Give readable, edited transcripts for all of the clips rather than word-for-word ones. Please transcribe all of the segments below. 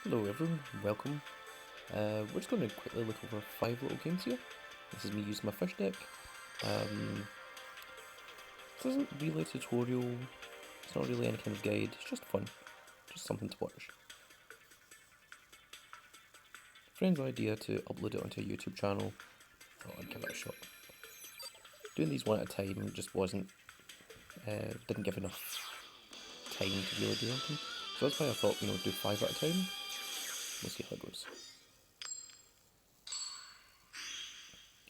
Hello everyone, welcome. We're just going to quickly look over 5 little games here. This is me using my fish deck. This isn't really a tutorial, it's not really any kind of guide, it's just fun, just something to watch. Friend's idea to upload it onto a YouTube channel, thought I'd give it a shot. Doing these one at a time just didn't give enough time to really do anything. So that's why I thought, do 5 at a time. We'll see how it goes.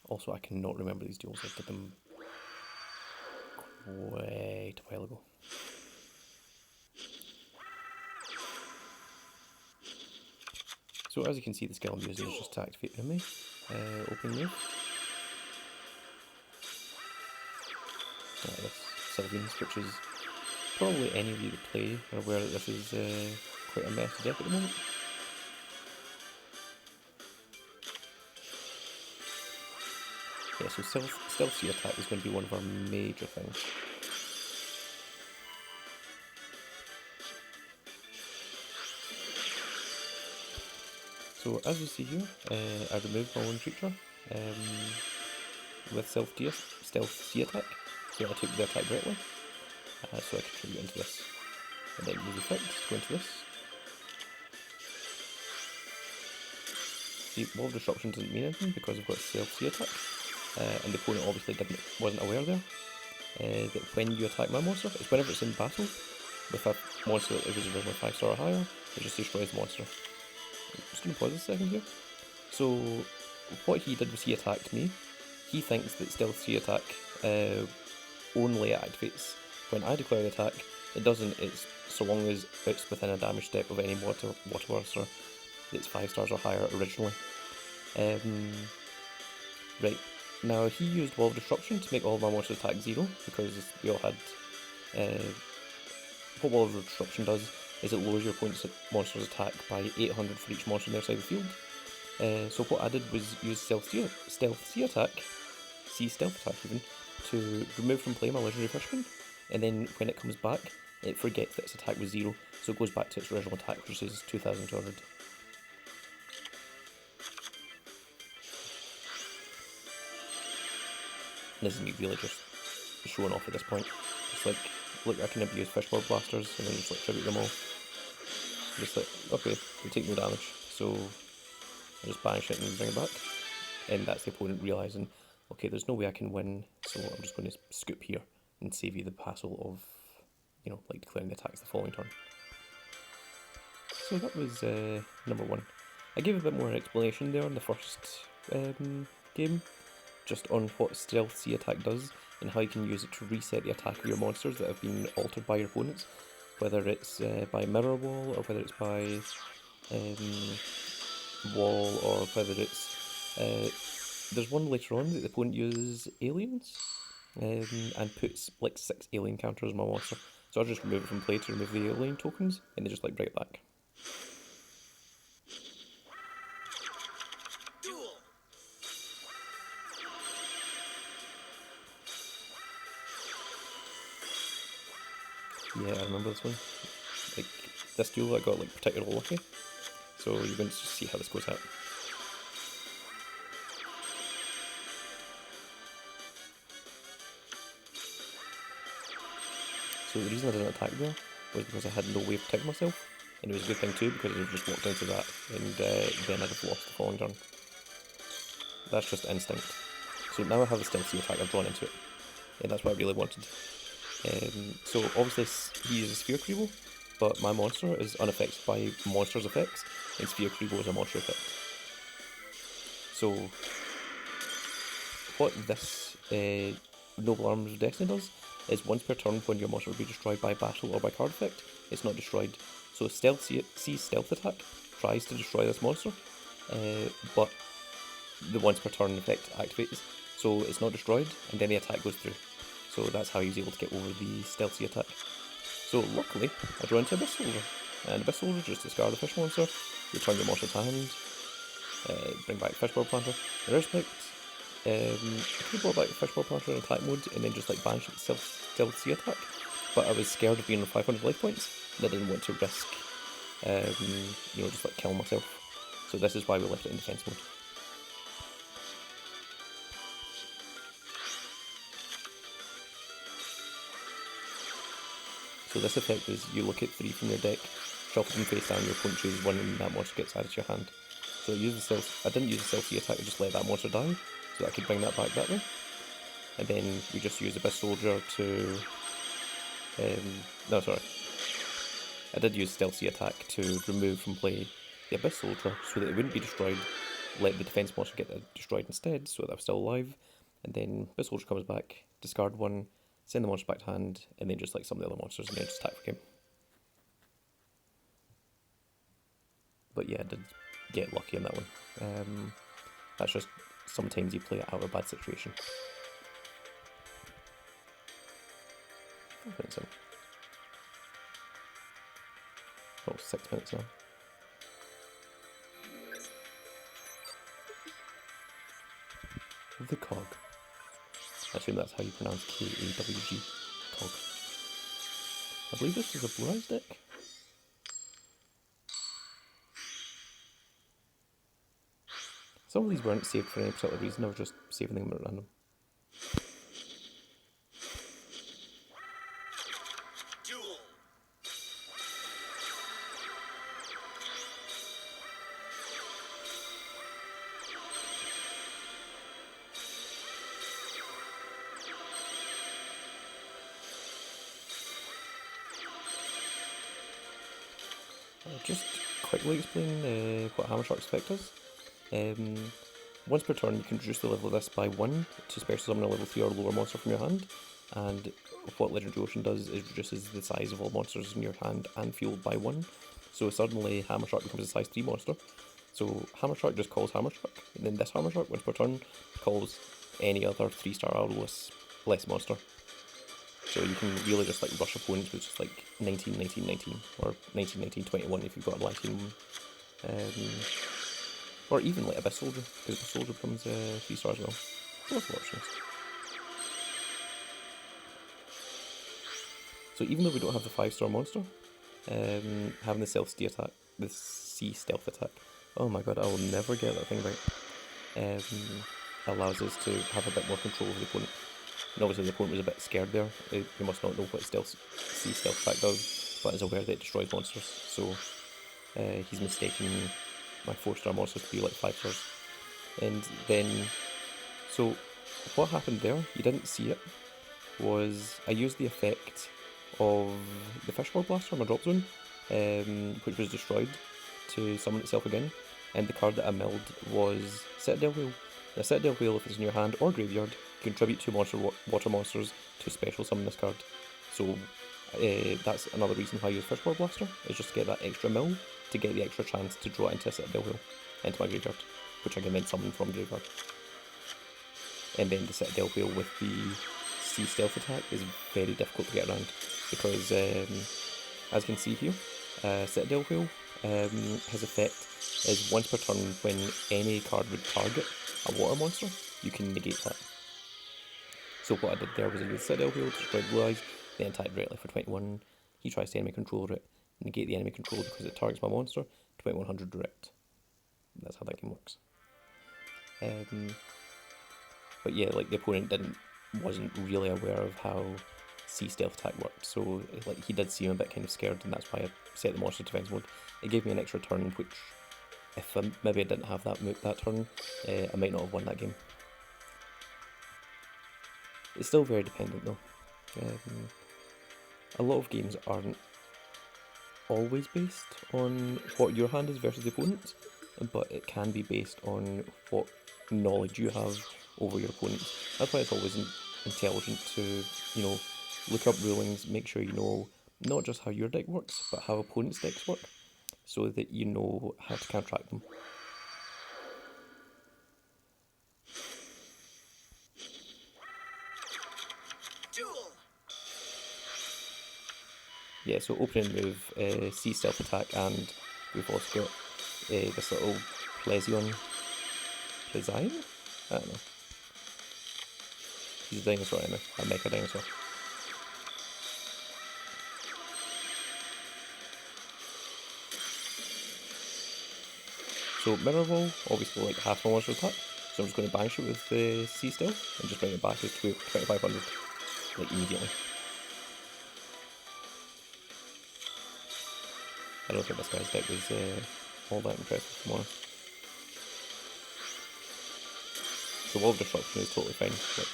Also, I cannot remember these duels, I did them quite a while ago. So as you can see, the skill I'm using is just to activate enemy, open move. This Sylvians, which is probably any of you that play are aware that this is quite a messy deck at the moment. Yeah, so stealth C attack is going to be one of our major things. So as you see here, I removed my one creature with stealth C attack, so I took the attack directly, so I could trigger into this, and then use the effect to go into this. See, Wall of Disruption doesn't mean anything because I've got stealth C attack, and the opponent obviously wasn't aware there that when you attack my monster, it's whenever it's in battle with a monster that was originally 5-star or higher, it just destroys the monster. I'm just going to pause a second here. So what he did was he attacked me. He thinks that stealth C attack only activates when I declare the attack. It doesn't, it's so long as it's within a damage step of any water monster that's 5 stars or higher originally. Right, now he used Wall of Disruption to make all of my monsters attack 0, because we all had... what Wall of Disruption does is it lowers your opponent's monster's attack by 800 for each monster on their side of the field. So what I did was use stealth C attack even, to remove from play my legendary fishman, and then when it comes back, it forgets that its attack was 0, so it goes back to its original attack, which is 2200. This is me really just showing off at this point. It's like, look, I can abuse fishbowl blasters and then just like tribute them all. Just like, okay, they take no damage, so I just banish it and bring it back. And that's the opponent realising, okay, there's no way I can win, so I'm just going to scoop here and save you the hassle of, like declaring the attacks the following turn. So that was number 1. I gave a bit more explanation there in the first game, just on what stealth C attack does and how you can use it to reset the attack of your monsters that have been altered by your opponents, whether it's by mirror wall or whether it's by wall or whether it's there's one later on that the opponent uses aliens and puts like 6 alien counters on my monster, so I'll just remove it from play to remove the alien tokens and they just like bring it back. Yeah, I remember this one. Like, this duel I got like particularly lucky. So you're going to see how this goes out. So the reason I didn't attack there was because I had no way of protecting myself. And it was a good thing too, because I just walked into that and then I'd have lost the following turn. That's just instinct. So now I have the stealth C attack, I've drawn into it. And that's what I really wanted. So obviously he uses Sphere Creeble, but my monster is unaffected by monster's effects, and Sphere Creeble is a monster effect. So what this Noble Arms of Destiny does is once per turn when your monster will be destroyed by battle or by card effect, it's not destroyed. So stealth C stealth attack tries to destroy this monster, but the once per turn effect activates, so it's not destroyed, and then the attack goes through. So that's how he's able to get over the stealth C attack. So luckily, I draw into Abyss Soldier, and Abyss Soldier just discard the fish monster, return your monster to hand, bring back Fishbowl Planter, in respect. I could have brought back Fishbowl Planter in attack mode and then just like banish its stealth C attack, but I was scared of being on 500 life points, and I didn't want to risk you know, just like kill myself. So this is why we left it in defense mode. So this effect is you look at 3 from your deck, shuffle them face down, your opponent chooses one, and that monster gets added to your hand. So I didn't use the stealthy attack, I just let that monster die, so that I could bring that back that way. And then we just use Abyss Soldier to... no, sorry. I did use stealthy attack to remove from play the Abyss Soldier so that it wouldn't be destroyed, let the defense monster get destroyed instead, so that I'm still alive. And then Abyss Soldier comes back, discard one, send the monster back to hand, and then just like some of the other monsters, and then just attack for game. But yeah, I did get lucky in that one. That's just sometimes you play it out of a bad situation. 5 minutes in. Oh, 6 minutes now. The Cog. I assume that's how you pronounce K-A-W-G. Cog. I believe this is a Blue Eyes deck. Some of these weren't saved for any particular reason, I was just saving them at random. Duel. I'll just quickly explain what Hammer Shark's effect is. Once per turn, you can reduce the level of this by 1 to special summon a level 3 or lower monster from your hand, and what Legendary Ocean does is reduces the size of all monsters in your hand and field by 1, so suddenly Hammer Shark becomes a size 3 monster. So Hammer Shark just calls Hammer Shark, and then this Hammer Shark, once per turn, calls any other 3-star Aurolus less monster. So you can really just like rush opponents with just like 19, 19, 19, or 19, 19, 21 if you've got a Latin. Or even like Abyss Soldier, because Abyss Soldier becomes 3 stars as well. So lots of options. So even though we don't have the 5-star monster, having the C stealth attack, oh my god, I will never get that thing right, allows us to have a bit more control over the opponent. And obviously the opponent was a bit scared there, he must not know what C stealth attack does, but is aware that it destroys monsters, so he's mistaken my 4-star monsters to be like 5 stars. And then, so what happened there, you didn't see it, was I used the effect of the Fishboard Blaster on my drop zone, which was destroyed, to summon itself again, and the card that I milled was Citadel Whale. Now Citadel Whale, if it's in your hand or graveyard, contribute 2 water monsters to special summon this card. So that's another reason why I use Fishboard Blaster, is just to get that extra mill, to get the extra chance to draw into a Citadel Whale, into my graveyard, which I can then summon from graveyard. And then the Citadel Whale with the C stealth attack is very difficult to get around, because as you can see here, Citadel Whale, his effect is once per turn when any card would target a water monster, you can negate that. So what I did there was I used Citadel Whale to destroy Blue Eyes, then attack directly for 21, he tries to enemy controller it, negate the enemy control because it targets my monster, 2100 direct. That's how that game works. But yeah, like the opponent wasn't really aware of how C stealth attack worked, so like he did seem a bit kind of scared, and that's why I set the monster defense mode. It gave me an extra turn, which if maybe I didn't have that turn, I might not have won that game. It's still very dependent though. A lot of games aren't always based on what your hand is versus the opponent's, but it can be based on what knowledge you have over your opponent. That's why it's always intelligent to, you know, look up rulings, make sure you know not just how your deck works, but how opponents' decks work, so that you know how to counteract them. Duel. Yeah, so opening move, C stealth attack, and we've also got this little Plesion. Plesion? I don't know. He's a dinosaur anyway, a mecha dinosaur. So Mirror Wall, obviously like half my monster attack, so I'm just going to banish it with the C Stealth and just bring it back as 2500, like immediately. I don't think this guy's deck was all that impressive, to be honest. So Wall of Disruption is totally fine. Like,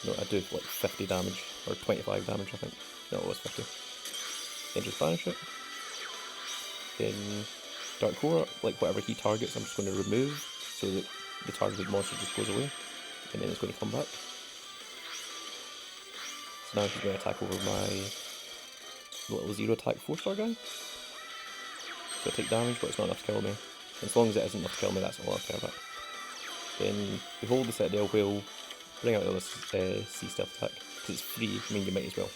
no, I do like 50 damage, or 25 damage I think. No, it was 50. Then just banish it. Then Dark Core, like whatever he targets, I'm just going to remove so that the targeted monster just goes away, and then it's going to come back. So now he's going to attack over my little 0 attack 4-star guy. So I take damage, but it's not enough to kill me. And as long as it isn't enough to kill me, that's all I care about. Then behold the Citadel Whale, bring out the other C Stealth attack, because it's free, I mean you might as well.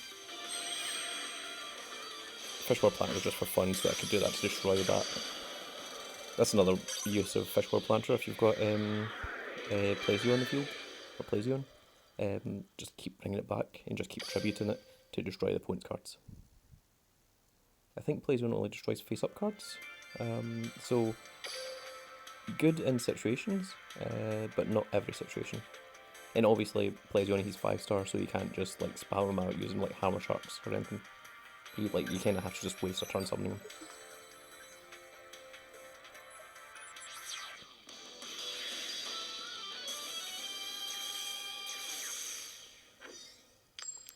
Fishboard Planter was just for fun, so I could do that to destroy that. That's another use of Fishboard Planter if you've got Plazio on the field, or Plazion. Just keep bringing it back and just keep tributing it to destroy the opponent's cards. I think Plazion only destroys face-up cards, so good in situations, but not every situation. And obviously, Plazion, he's 5-star, so you can't just like spam him out using like Hammer Sharks or anything. You kind of have to just waste a turn summoning him.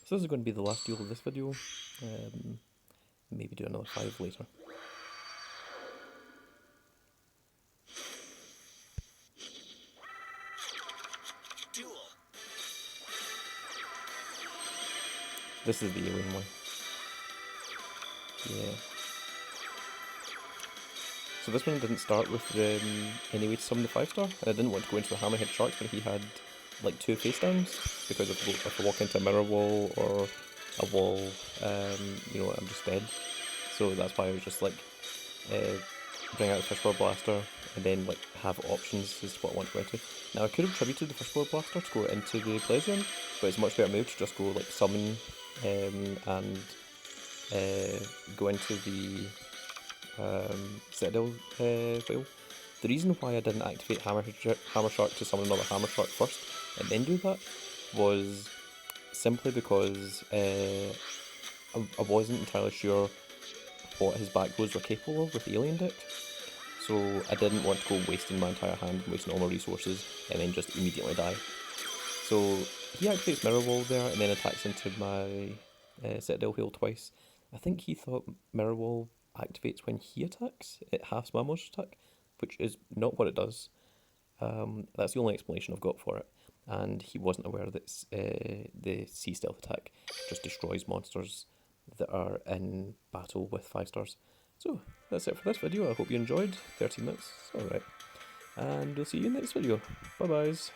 So this is going to be the last duel of this video. Maybe do another 5 later. Duel. This is the alien one. Yeah. So this one didn't start with any way to summon the 5-star, and I didn't want to go into the Hammerhead Sharks when he had like 2 face downs, because if I walk into a mirror wall or a wall, you know, I'm just dead. So that's why I was just like, bring out the Fishboard Blaster and then like have options as to what I want to go into. Now I could have tributed the Fishboard Blaster to go into the Plazion, but it's a much better move to just go like summon and go into the Citadel Whale. The reason why I didn't activate Hammer Shark to summon another Hammer Shark first and then do that was simply because I wasn't entirely sure what his back rows were capable of with the alien deck. So I didn't want to go wasting my entire hand, wasting all my resources, and then just immediately die. So he activates Mirror Wall there and then attacks into my Citadel Whale twice. I think he thought Mirror Wall activates when he attacks, it halves my monster attack, which is not what it does. That's the only explanation I've got for it. And he wasn't aware that the C Stealth attack just destroys monsters that are in battle with 5-stars. So that's it for this video. I hope you enjoyed. 13 minutes, alright. And we'll see you in the next video. Bye byes.